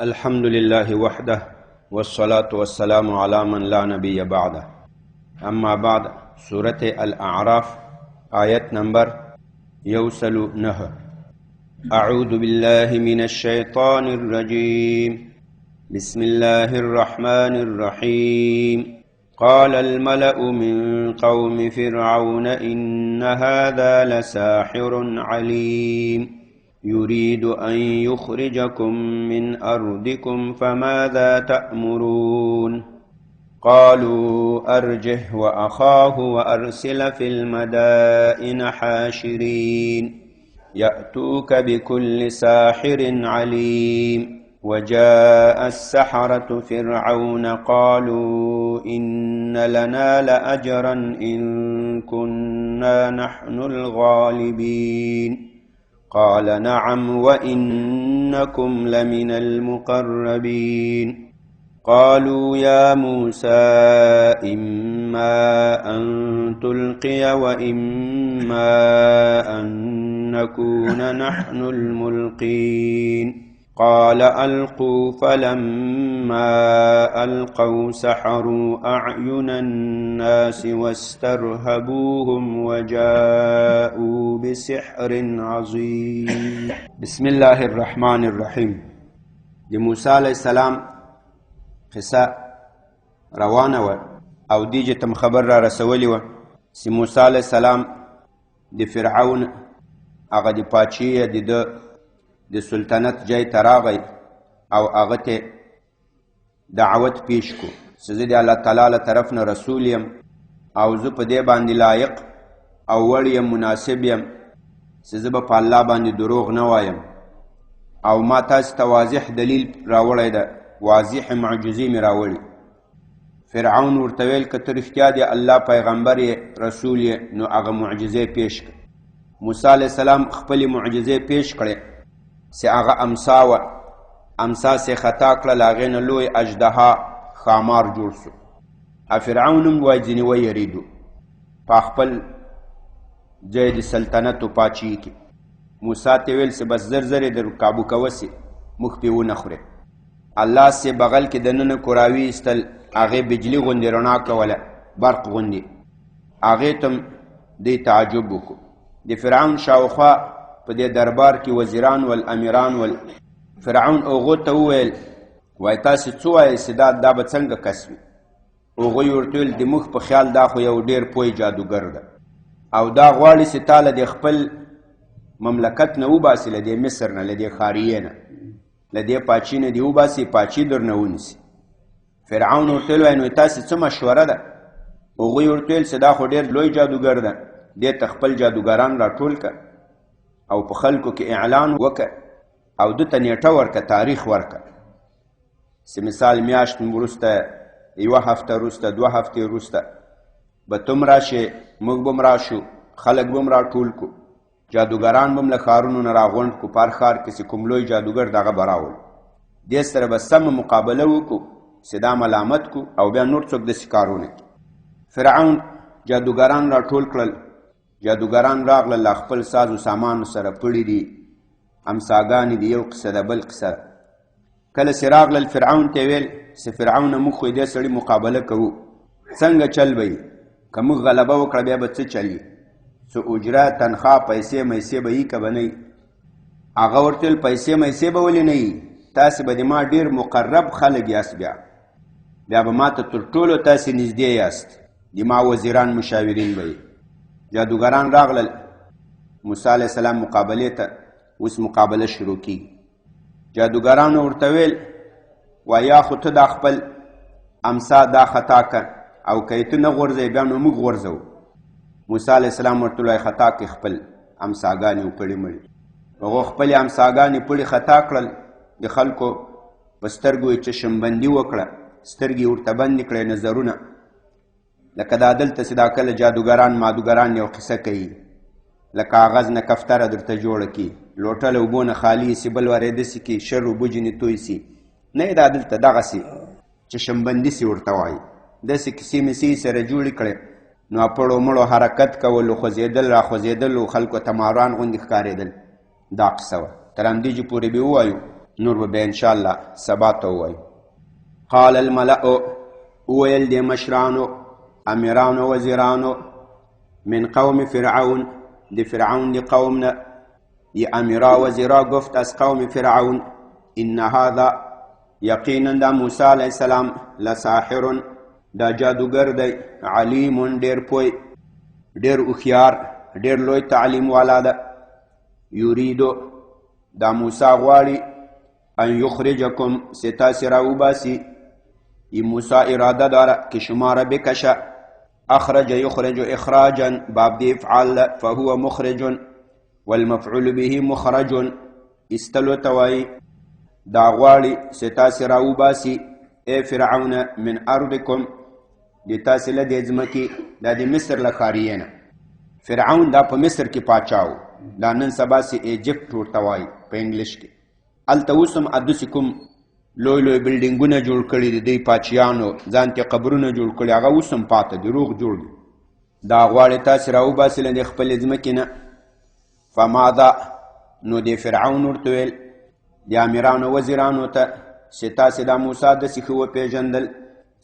الحمد لله وحده والصلاة والسلام على من لا نبي بعده. اما بعد. سورة الاعراف آیت نمبر 109. اعوذ بالله من الشيطان الرجيم. بسم الله الرحمن الرحيم. قال الملأ من قوم فرعون إن هذا لساحر عليم يريد أن يخرجكم من أرضكم فماذا تأمرون. قالوا أرجه وأخاه وأرسل في المدائن حاشرين يأتوك بكل ساحر عليم. وجاء السحرة فرعون قالوا إن لنا لأجرا إن كنا نحن الغالبين. قال نعم وإنكم لمن المقربين. قالوا يا موسى إما أن تلقي وإما أن نكون نحن الملقين. قال ألقوا فلما ألقوا سحروا أعين الناس واسترهبوهم وجاءوا بسحر عظيم. بسم الله الرحمن الرحيم. د موسی علیہ السلام قصه روانه و او دیجه تم خبر را رسولی و سی موسی علیہ السلام د فرعون هغه د پاچی د سلطنت جای تراغی او هغه ته دعوت پیش کو زه د الله تعالی له طرف نه رسول یم او زه په دې باندې لایق او وړ یم مناسب یم چې زه به په الله باندې دروغ نه وایم او ما تاسو ته واضح دلیل راوړی ده، واضح معجزې مې راوړي. فرعون ورته ویل که ته رښتیا د الله پیغمبر یې رسول یې نو هغه معجزې پیش کړه. موسی علیه السلام خپلې معجزې پیش کړې سی هغه امسا و امسا سی خطا کړل، هغې نه لوی اژدها ښامار جوړ سو. فرعون هم وایي ځینې ویریدو په خپل ځای د سلطنت و پاچي کې. موسی ته ویل سی بس زر زر یې در کابو کوه سی موږ پې ونه خورې. الله سی بغل کې دننه کوراوي ایستل، هغې بجلي غوندې رڼا کوله، برق غوندې. هغې ته هم دی تعجب وکړو. د فرعون شاوخوا په دې دربار کې وزیران ول امیران ول. فرعون هغو ته وویل وایي تاسې څه وایئ چې دا به څنګه کس وي؟ هغوی ورته ویل د موږ په خیال دا خو یو ډېر پوه جادوګر ده او دا غواړي چې تا له د خپل مملکت نه وباسي، له دې مصر نه، له دې خاریې نه، له دې پاچي نه دې وباسي، پاچي در نه ونیسي. فرعون ورته ویل وایي نو تاسې څه مشوره ده؟ هغوی ورته ویل چې دا خو ډېر لوی جادوګر ده، دې ته خپل جادوګران راټول کړه او په خلکو کې اعلان وکړه او ده ته نیټه ورکړه، تاریخ ورکړه چې مثال میاشت وروسته، یوه هفته وروسته، 2 هفتې وروسته به تم راشې، موږ به هم راشو، خلک به هم راټول کړو، جادوګران به هم له ښارونو نه راغونډ کړو، په هر ښار کې چې کوم لوی جادوګر دغه به راول، دې سره به سمه مقابله وکړو چې دا ملامت کړو او بیا نور څوک داسې کارونه کړي. فرعون جادوګران راټول کړل، جادوګران راغلل له خپل ساز و سامانو سره، پړي دي، امساګانې دي، یو قصه ده بل قصه ده. کله چې راغلل فرعون ته ویل چې فرعونه موږ خو دې سړي مقابله کوو، څنګه چل به یي؟ که موږ غلبه وکړه بیا به څه چل یي؟ څه اجره، تنخوا، پیسې میسې به یي که به نه یي؟ هغه ورته ویل پیسې میسې به ولې نه یي؟ تاسې به د ما ډېر مقرب خلک یاست، بیا به ما ته تر ټولو تاسې نږدې یاست، د ما وزیران مشاورین به یي. جادوګران راغلل موسی علیه السلام مقابلې ته، اوس مقابله شروع کیږي. جادوګرانو ورته ویل یا خو ته دا خپل امسا دا خطا کړ او که یې ته نه غورځوې بیا نو موږ غورځوو. موسی علیه السلام ورته ویل خطا کړې خپل امساګانې و پړې مړې. هغو خپلې امساګانې پړې خطا کړل، د خلکو په سترګو یې چشمبندي وکړه، سترګې ورته بندې کړې، نظرونه. لکه دا دلته چې دا کله جادوګران مادوګران یو قصه کوي، له کاغذ نه کفتره درته جوړه کړي، لوټه له اوبو نه خالي سي، بل ورې داسې کړي شر اوبه ځینې توی سي. نه دا دلته دغسې چشمبندي سي ورته وایي، داسې کیسې مسې سره جوړې کړې. نو پړو مړو حرکت کول، خوځېدل را خوځېدل، خلکو ته ماران غوندې ښکارېدل. دا قصه وه. تر همدې چې پورې به ووایو نور به ان شاء الله سبا ته ووایو. قال الملأ وویل د مشرانو امیرانو وزیرانو من قوم فرعون د فرعون د قومنا ی امیرا وزیرا گفت از قوم فرعون ان هذا یقینا دا موسی علیه السلام لساحر دا جادوگر دی علیم ډیر پوی ډیر هوښیار ډیر لوی تعلیم والا ده. یریدو دا موسی غواړي ان یخرجکم چې تاسې راوباسي. ی موسی اراده داره که شما را بکشه. اخرج یخرج اخراجا باب دی افعال فهو مخرج والمفعول به مخرج استلو توایی. دا غواړي چې تاسې راوباسي ای فرعون من ارضکم د تاسې له دې ځمکې دا د مصر له ښاریې نه. فرعون دا په مصر کې پاچا و. دا نن سبا سې ایجپټ ورته وایي په انګلیش کې. هلته اوس هم ادوسې کوم لوی لوی بلډینګونه جوړ کړي دي دوی پاچیانو ځان ته قبرونه جوړ کړي هغه اوس هم پاته دي روغ جوړ دي. دا غواړي تاسې راوباسي له دې خپلې ځمکې نه. فماذا نو د فرعون ورته ویل د امیرانو وزیرانو ته چې تاسې دا موسی داسې ښه وپېژندل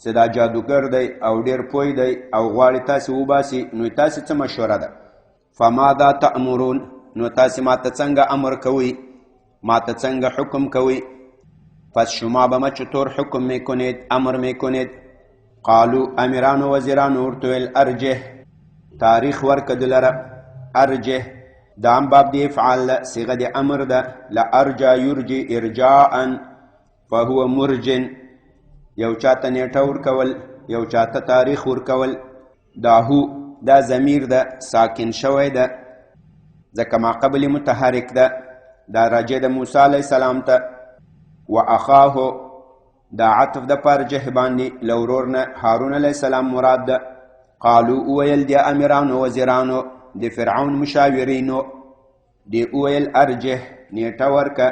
چې دا جادوګر دی او ډېر پوی دی او غواړي تاسې وباسي نو تاسې څه مشوره ده؟ فماذا تأمرون نو تاسې ماته څنګه امر کوئ ماته څنګه حکم کوئ؟ پس شما به ما چطور حکم میکنید امر میکنید؟ قالو امیرانو وزیرانو ورته ویل ارجه تاریخ ورکه دلره. ارجه دا هم باب دی افعال صیغه د امر ده. لارجا یرجي ارجاء فهو مرجن یو چاته نیټه ورکول یو چاته تاریخ ورکول. دا هو دا ضمیر ده ساکن شوی ده ځکه ما قبل متحرک ده. دا راجع د موسی علیه السلام ته. و اخاه دا عطف د پر جه باندې لورور نه هارون علیه السلام مراد ده. قالو اویل د امیرانو وزیرانو د فرعون مشاورینو دی اویل ارجه نیټه ورکه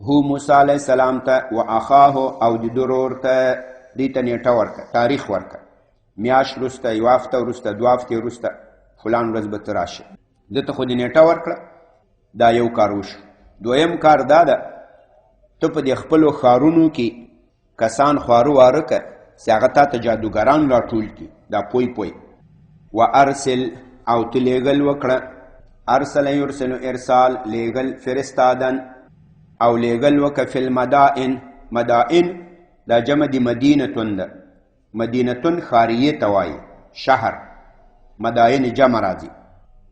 هو موسی علیه السلام ته و اخاه او د درور ته دی ته نیټه ورکه تاریخ ورکه. میاش وروسته یو هفته وروسته دوه هفتې وروسته فلان ورځ به ته راشي. ده ته خو د نیټه ورکړه. دا یو کار وشو. دویم کار دا ده ته په دې خپلو ښارونو کې کسان خواره واره که چې هغه تا ته جادوګران راټول کړي دا پوی پوی. و ارسل او ته لیږل وکړه. ارسل یرسلو ارسال لیږل فرستادن او لیږل وکړه فی المدائن. مدائن دا جمع د مدینتون ده. مدینتون ښاریې ته وایي شهر. مدائن جمع راځي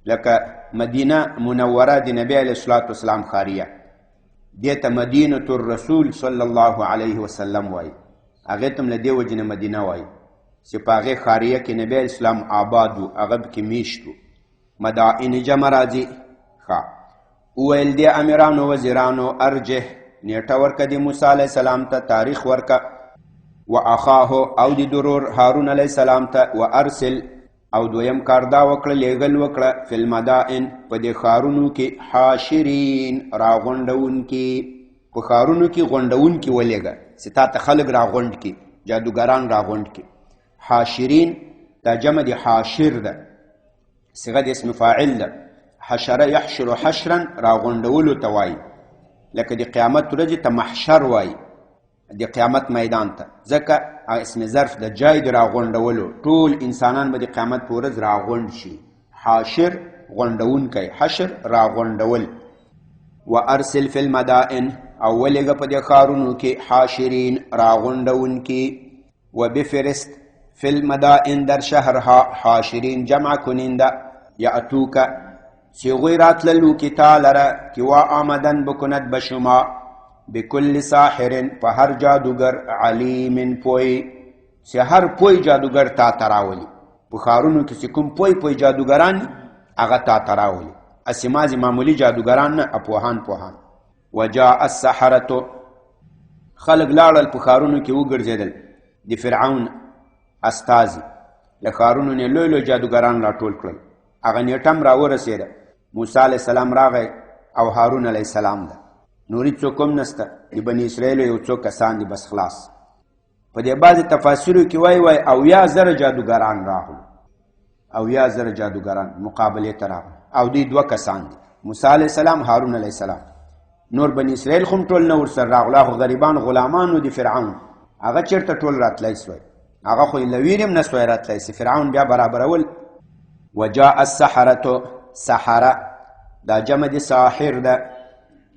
لکه مدینه منوره د نبی علیه الصلاة والسلام ښاریه دې ته مدینة الرسول صلی الله علیه وسلم وایي. هغې ته هم له دې وجې نه مدینه وایي چې په هغې ښاریه کې نبی علیه السلام آباد و هغه پکې میشت و. مدائن جمع راځي. ښه وویل دې امیرانو وزیرانو ارجح نیټه ورکه د موسی علیه السلام ته تاریخ ورکه. و اخاه او د درور هارون علیه السلام ته. و ارسل او دویم کار دا وکړه لیږل وکړه فی المدائن په دې ښارونو کې حاشرین راغونډونکي. په ښارونو کې غونډونکي ولېږه چې تا ته خلک راغونډ کړي جادوګران راغونډ کړي. حاشرین دا جمع د حاشر ده صيغه د اسم فاعل ده. حشره یحشر حشرا راغونډولو ته وایي. لکه د قیامت ورځې ته محشر وایي د قیامت میدان ته ځکه اسم ظرف د جای د راغونډولو ټول انسانان به د قیامت په ورځ راغونډ شي. حاشر غونډونکی حشر راغونډول. و ارسل فی المدائن او ولېږه په دې ښارونو کې حاشرین راغونډونکي. و بفرست فی المدائن در شهرها حاشرین جمع کننده یأتوکه چې هغوی راتللو کې تا لره که وا آمدن بکند به شما بکل ساحر په هر جادوګر علیم پوی چې هر پوی جادوګر تا ته راولي. په ښارونو کې چې کوم پوی پوی جادوګران هغه تا ته راولي. اسې مازې معمولي جادوګران نه پوهان. وجاء السحرة خلق لاړل په ښارونو کې وګرځېدل د فرعون استازي له ښارونو نه لوی لوی جادوګران راټول کړل. هغه نیټه هم راورسېده. موسی علیه السلام راغی او هارون علیه السلام ده. نوري څوک هم نسته. د بني اسرائیلو یو څو کسان دي بس خلاص. په دې بعضې تفاسیرو کې وایي 80,000 جادوګران راغلو. 80,000 جادوګران مقابلې ته راغلو او دوی 2 کسان دي موسی علیه السلام هارون علیه السلام. نور بني اسرائیل خو ټول نه ورسره راغله، خو غریبان غلامانو د فرعون هغه چېرته ټول راتلی سوی، هغه خو له ویرې هم نه سوی راتلی سي، فرعون بیا برابرول. وجاء السحرة، سحره دا جمع د ساحر ده،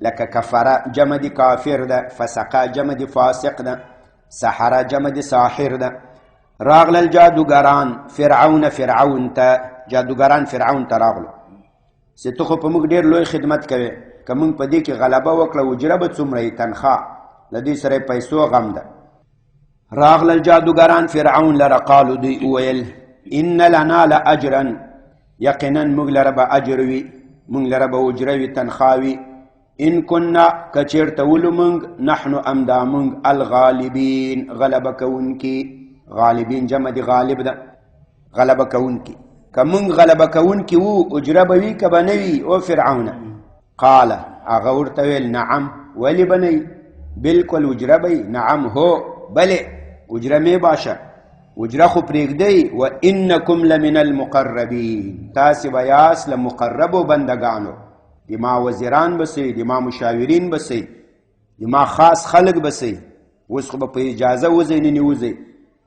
لکه کفره جمع د کافر ده، فسقه جمع د فاسق ده، سحره جمع د ساحر ده. راغلل جادوګران فرعون ته، جادوګران فرعون ته راغلو چې ته خو په موږ ډېر لوی خدمت کوې، که موږ په دې کې غلبه وکړه اجره به څومره یې تنخواه، له دې سره یې پیسو غم ده. راغلل جادوګران فرعون لره، قالو دوی وویل ان لنا لاجرا، یقینا موږ لره به اجر وي، موږ لره به اجره وي، تنخواه وي. ان كنا کچیرته ولو موږ نحنو امدا موږ الغالبین، غلبه کوونکي. غالبین جمع دی غالب ده، غلبه کوونکي. که موږ غلبه کوونکي وو اجره به وي که به نه وي او فرعونه. قال هغه ورته ویل نعم، ولې به نه وي، بلکل اجره به وي. نعم هو، بلې اجره مې باشه، اجره خو پرېږدئ. و انکم لمن المقربین، تاسې به یاست له مقربو بندګانو، د ما وزیران به سئ، د ما مشاورین به سئ، د ما خاص خلک به سئ. اوس خو به په اجازه وځئ نه نیوځئ،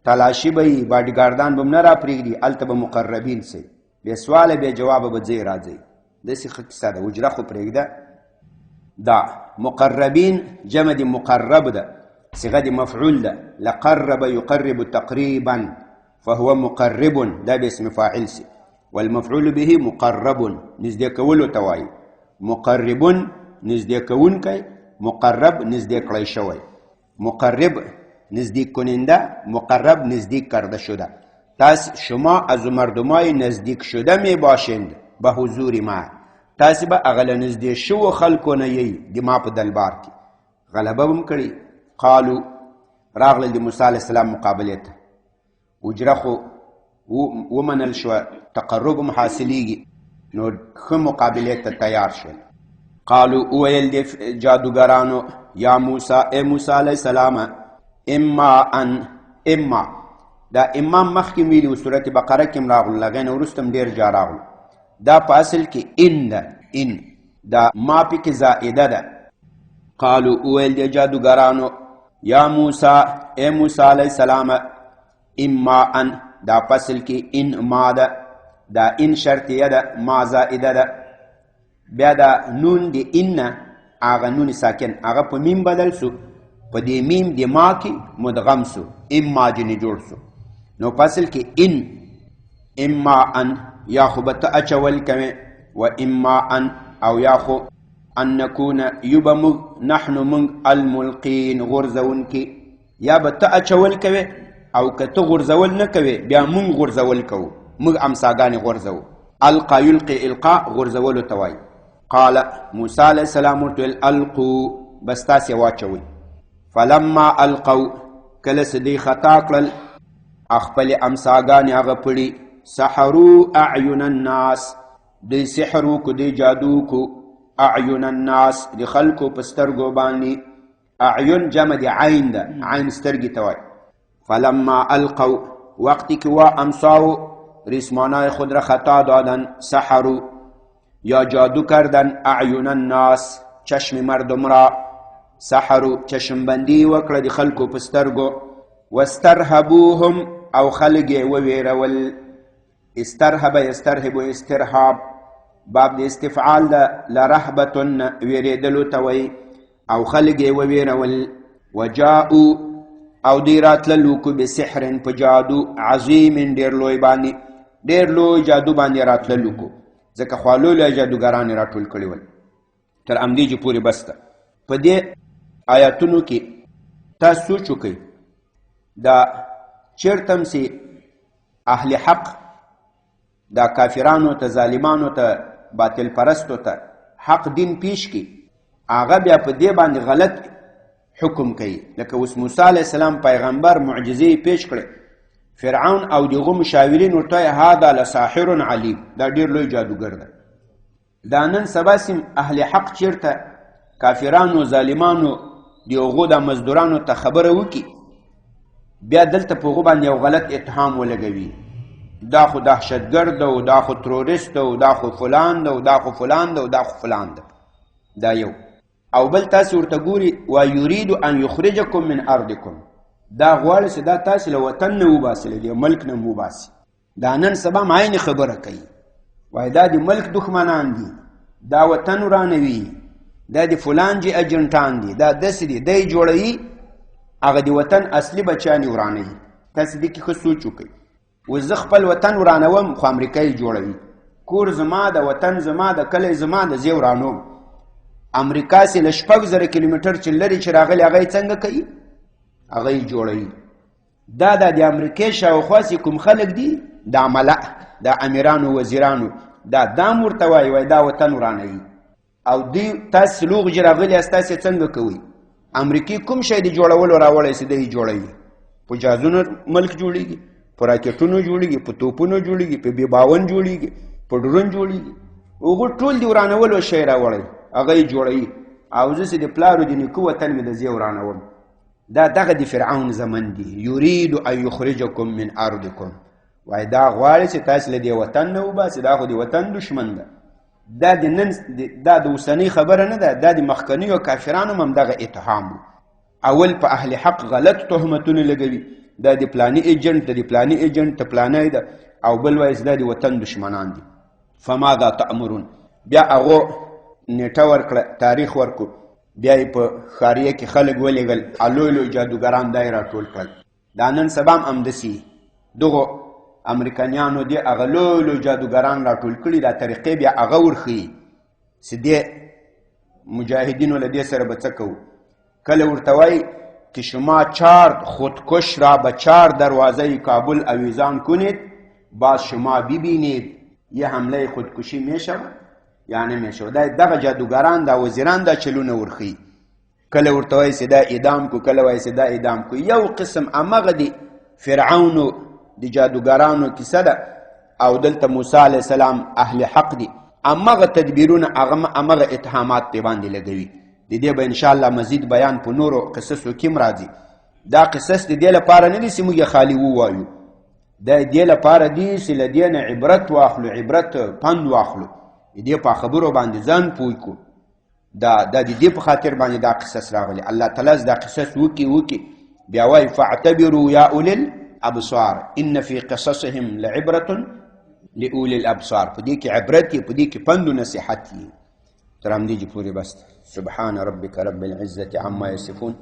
تلاشي به یي، باډیګاردان به م نه را پرېږدي، هلته به مقربین سئ، بې سواله بې جوابه به ځئ راځئ. داسې ښه کیسه ده، اجره خو پرېږده. دا مقربین جمع د مقرب ده، صيغه د مفعول ده، لقرب يقرب تقريبا فهو مقرب، دا باسم فاعل سي. والمفعول به مقرب، نزدې کولو ته وایي. مقرب نزدې کوونکی، مقرب نزدې کړی شوی. مقرب نزدیک کننده، مقرب نزدیک کرده شده. پس شما از مردمای نزدیک شده می باشند به حضور ما، تاسې به هغه له نزدې شوو خلکو نه یی د ما په دلبار کې، غلبه به م کړي. قالو راغلل د موسی علیه السلام مقابلې ته، اجره خو ومنل شوه، تقرب هم حاصلیږي، نو ښه مقابلې ته تیار شول. قالو وویل د جادوګرانو یا موسی، ای موسی علیه السلام، اما دا امام مخکې ویلي و سورت بقره کې هم راغلو، له هغې نه وروسته هم ډېر جا راغلو. دا په اصل کې ان ده، ان دا ما پکې زائده ده. قالو وویل د جادوګرانو یا موسی، ای موسی علیه السلام، اما ان دا په اصل کې ان ما ده، دا ان شرطیه ده، ما زائده ده. بیا دا نون د ان هغه نون ساکن هغه په میم بدل سو، په دې میم د ما کې مدغم سو، اما جنې جوړ سو. نو په اصل کې ان اما ان یا خو به ته اچول کوې، و اما ان او یا خو ان نکون یو به موږ نحنو موږ الملقین غورځونکي، یا به ته اچول کوې او که ته غورځول نه کوې بیا موږ غورځول کوو، موږ امساګانې غورځوو. القا یلقي القاء غورځولو ته وایي. قال موسی علیه السلام ورته ویل القو، بس تاسې واچوئ. فلما القوا، کله چې دوی خطا کړل خپلې امساګانې هغه پړي، سحروا اعین الناس، دوی سحر وکړو، دوی جادو وکړو، اعین الناس د خلکو په سترګو باندې. اعین جمع د عین ده، عین سترګې ته وایي. فلما القوا، وقتی که وا امساو ریسمانای خود را خطا دادن، سحروا یا جادو کردن، اعین الناس چشم مردم را، سحروا چشمبندی وکړه د خلکو په سترګو، واسترهبوهم او خلک یې وویرول. استرهب یسترهب استرهاب باب د استفعال ده، لرهبتن ویرېدلو ته وایي، او خلک یې وویرول. وجاءو او دوی راتللو کو بسحر په جادو، عظیم ډېر لوی باندې، ډېر لوی جادو باندې راتللو کو، ځکه خوا لوی لوی جادوګران یې راټول کړي ول. تر همدې پورې بس ده. په دې آیاتونو کې تاسو سوچ وکئ، دا چېرته هم چې اهل حق دا کافرانو ته، ظالمانو ته، باطل پرستو ته حق دین پیش کی، هغه بیا په دې باندې غلط حکم کوي. لکه اوس موسی علیه السلام پیغمبر معجزې پیش کړې، فرعون او دغه مشاورین ورته هذا لساحر علیم، دا ډېر لوی جادوګر ده. دا نن سبا سیم اهل حق چېرته کافرانو ظالمانو دغو د مزدورانو ته خبره وکړي، بیا دلته په هغو باندې یو غلط اتهام ولګوي، دا خو دهشتګرد ده، او دا خو تروریست ده، او دا خو فلان ده، او دا خو فلان ده، او دا خو فلان ده. دا یو. او بل تاسو ورته ګوري ويريد ان يخرجكم من ارضكم، دا غواړي چې دا تاسو له وطن نه وباسي، له ملک نه وباسي. دا نن سبا عین خبره کوي، وای دا د ملک دښمنان دي، دا وطن ورانوي، دا د فلان جي اجنټان دي، دا داسې دي، دی جوړوي هغه د وطن اصلي بچیان یې ورانوي. تاسو دې کې ښه سوچ وکړئ. و زه خپل وطن ورانوم خو امریکا یې جوړوي، کور زما د وطن زما د کلی زما د زه ورانوم. امریکا سې له 6,000 کیلومتر چې لرې چې راغلی هغه یې څنګه کوي؟ هغه یې جوړوي. دا د امریکې شاوخوا چې کوم خلک دي دا ملأ، دا امیرانو وزیرانو، دا دام ورته وایي دا وطن ورانوي. او دوی تاسو لوغ چې راغلي یاست تاسې څنګه کوئ؟ امریکې کوم شی د جوړولو راوړی چې دی جوړوي؟ په جازونو ملک جوړېږي، په راکټونو جوړېږي، په توپونو جوړېږي، په بې باون جوړېږي، په ډرون جوړېږي. هغه ټول د ورانولو شی راوړی هغه یې جوړوي. او زه چې د پلارو د نیکه وطن مې د زه ورانوم. دا دغه د فرعون زمن دی. یرید ان یخرجکم من ارضکم، وای دا غواړي چې تاسو له دې وطن نه وباسي، دا خو د وطن دشمن ده. دا د نن دا د اوسنۍ خبره نه ده، دا د مخکنیو کافرانو هم دغه اتهام. اول په اهل حق غلط تهمتونه لګوي، دا د پلاني ایجنټ، د پلاني ایجنټ ته پلانای ده، او بل وایي دا د وطن دشمنان دي. فماذا تأمرون، بیا هغه نیټه ورکړه، تاریخ ورکو، بیا یې په ښاریه کې خلک ولېږل، لوی لوی جادوګران دا یې راټول کړل. دا نن سبا هم همداسې دغو امریکایانو دې هغه لوی لوی جادوګران راټول کړي، دا طریقې بیا هغه ورښیي چې دې مجاهدینو له دې سره به څه کوو. کله ورته وایي که شما 4 خودکش را به 4 دروازه کابل آویزان کنید باز شما ببینید یه حمله خودکشی میشود یا نمیشود. دغه جادوګران دا وزیران دا چلونه ورخی. کله ورته وایي چې دا اعدام کو، کله وایي چې دا اعدام کو. یو قسم امغه دی فرعون د جادوګرانو کیسه ده، او دلته موسی علیه السلام اهل حق دي. امغه تدبیرونه امغه اتهامات دی باندې لګوي. د دې به ان شاء الله مزید بیان په نورو قصصو کې راځي. دا قصص د دې لپاره نه دي چې موږ خالی ووایو، دا دې لپاره دي چې له دې نه عبرت واخلو، عبرت پند واخلو، دې په خبرو باندې ځان پوه کو. دا د دې په خاطر باندې دا قصص راغلي. الله تعالی دا قصص وکي بیا وایي فاعتبروا یا اولی الابصار ان فی قصصهم لعبرة لاولی الابصار. په دې کې عبرت په دې کې پند او نصیحت تر همدې پورې بس. سبحان ربك رب العزة عما يصفون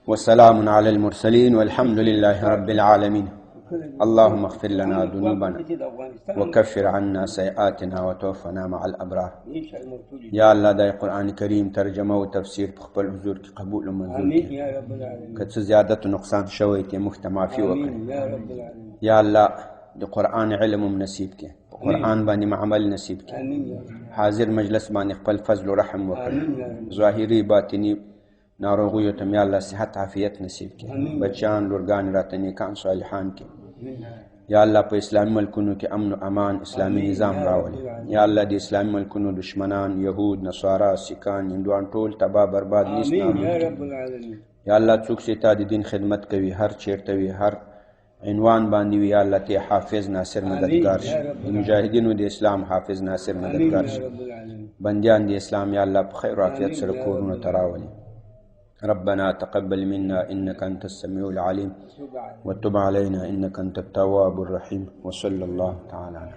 وسلام على المرسلين والحمد لله رب العالمين. اللهم اغفر لنا ذنوبنا وكفر عنا سيئاتنا وتوفنا مع الابرار. یا الله د قرآن کریم ترجمه او تفسیر په خپل حضور کې قبول او منظور کړي. که څه زیادت او نقصان شوی ته مخ ته معافي وکړي. یا الله د قرآن علم هم نصیب کړي، قرآن باندې عمل نصیب کړي. حاضر مجلس باندې خپل فضل او رحم وکړي. ظاهري باطنی ناروغیو ته یا الله صحت عافیت نصیب کړي. بچیان لورګان راته نیکان صالحان کړي. یا الله په اسلامي ملکونو کې امن او امان اسلامي نظام راولي. یا الله د اسلامي ملکونو دشمنان يهود نصارا سیکان هندوان ټول تباہ برباد نيست. یا الله څوک چې تا د دین خدمت کوي هر چیرته وي هر عنوان باندې وي، یا الله ته حافظ ناصر مددگار شي. د مجاهدینو د اسلام حافظ ناصر مددگار شي. بندیان د اسلام یا الله په خیر او عافیت سره کورونو ته راولي. ربنا تقبل منا إنك أنت السميع العليم وتب علينا إنك أنت التواب الرحيم. وصلى الله تعالى على